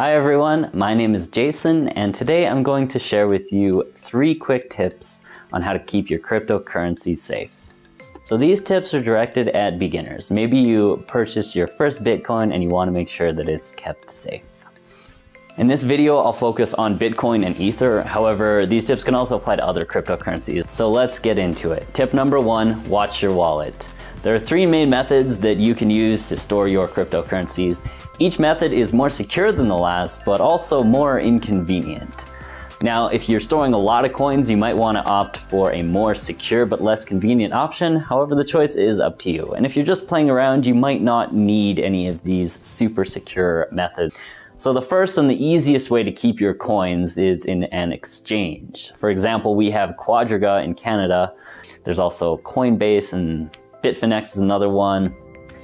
Hi everyone, my name is Jason, and today I'm going to share with you 3 quick tips on how to keep your cryptocurrency safe. So these tips are directed at beginners. Maybe you purchased your first Bitcoin and you want to make sure that it's kept safe. In this video, I'll focus on Bitcoin and Ether. However, these tips can also apply to other cryptocurrencies. So let's get into it. Tip number 1, watch your wallet. There are 3 main methods that you can use to store your cryptocurrencies. Each method is more secure than the last, but also more inconvenient. Now, if you're storing a lot of coins, you might want to opt for a more secure but less convenient option. However, the choice is up to you. And if you're just playing around, you might not need any of these super secure methods. So the first and the easiest way to keep your coins is in an exchange. For example, we have Quadriga in Canada. There's also Coinbase, and Bitfinex is another one.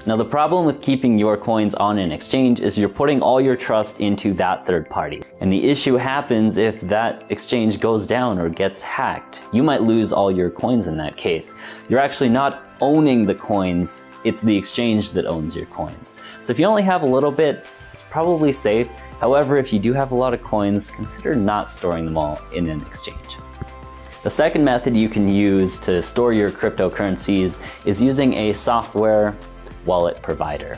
Now, the problem with keeping your coins on an exchange is you're putting all your trust into that third party. And the issue happens if that exchange goes down or gets hacked. You might lose all your coins in that case. You're actually not owning the coins, it's the exchange that owns your coins. So if you only have a little bit, it's probably safe. However, if you do have a lot of coins, consider not storing them all in an exchange. The second method you can use to store your cryptocurrencies is using a software wallet provider.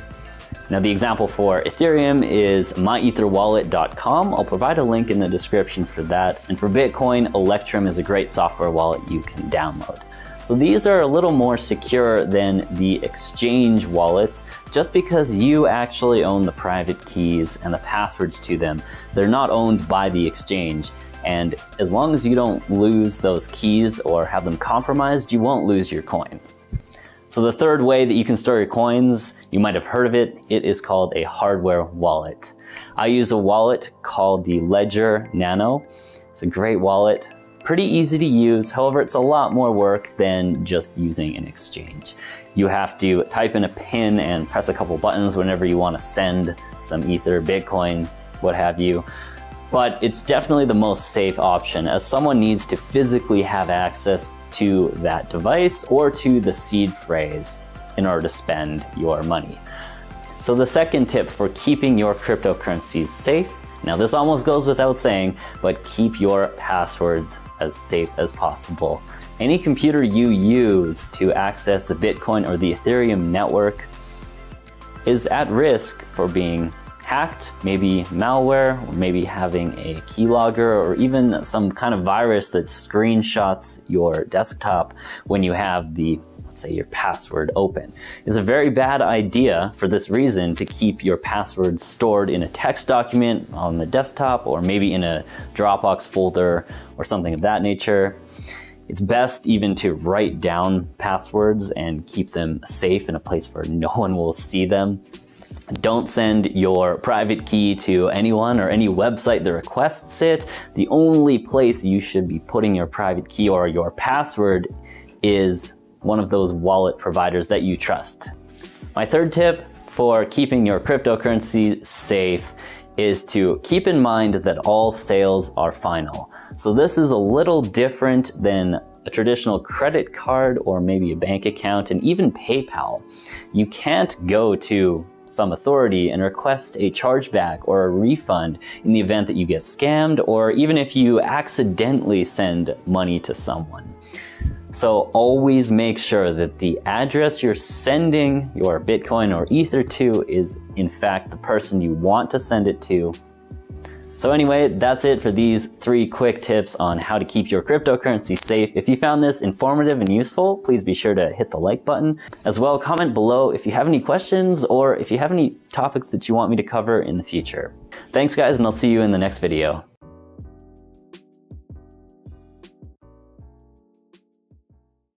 Now, the example for Ethereum is myetherwallet.com. I'll provide a link in the description for that. And for Bitcoin, Electrum is a great software wallet you can download. So these are a little more secure than the exchange wallets just because you actually own the private keys and the passwords to them. They're not owned by the exchange. And as long as you don't lose those keys or have them compromised, you won't lose your coins. So the third way that you can store your coins, you might have heard of it, it is called a hardware wallet. I use a wallet called the Ledger Nano. It's a great wallet, pretty easy to use. However, it's a lot more work than just using an exchange. You have to type in a PIN and press a couple buttons whenever you want to send some Ether, Bitcoin, what have you. But it's definitely the most safe option, as someone needs to physically have access to that device or to the seed phrase in order to spend your money. So the second tip for keeping your cryptocurrencies safe, now this almost goes without saying, but keep your passwords as safe as possible. Any computer you use to access the Bitcoin or the Ethereum network is at risk for being hacked, maybe malware, or maybe having a keylogger, or even some kind of virus that screenshots your desktop when you have the, let's say, your password open. It's a very bad idea for this reason to keep your passwords stored in a text document on the desktop, or maybe in a Dropbox folder or something of that nature. It's best even to write down passwords and keep them safe in a place where no one will see them. Don't send your private key to anyone or any website that requests it. The only place you should be putting your private key or your password is one of those wallet providers that you trust. My third tip for keeping your cryptocurrency safe is to keep in mind that all sales are final. So this is a little different than a traditional credit card or maybe a bank account, and even PayPal. You can't go to some authority and request a chargeback or a refund in the event that you get scammed, or even if you accidentally send money to someone. So always make sure that the address you're sending your Bitcoin or Ether to is in fact the person you want to send it to. So anyway, that's it for these 3 quick tips on how to keep your cryptocurrency safe. If you found this informative and useful, please be sure to hit the like button. As well, comment below if you have any questions or if you have any topics that you want me to cover in the future. Thanks guys, and I'll see you in the next video.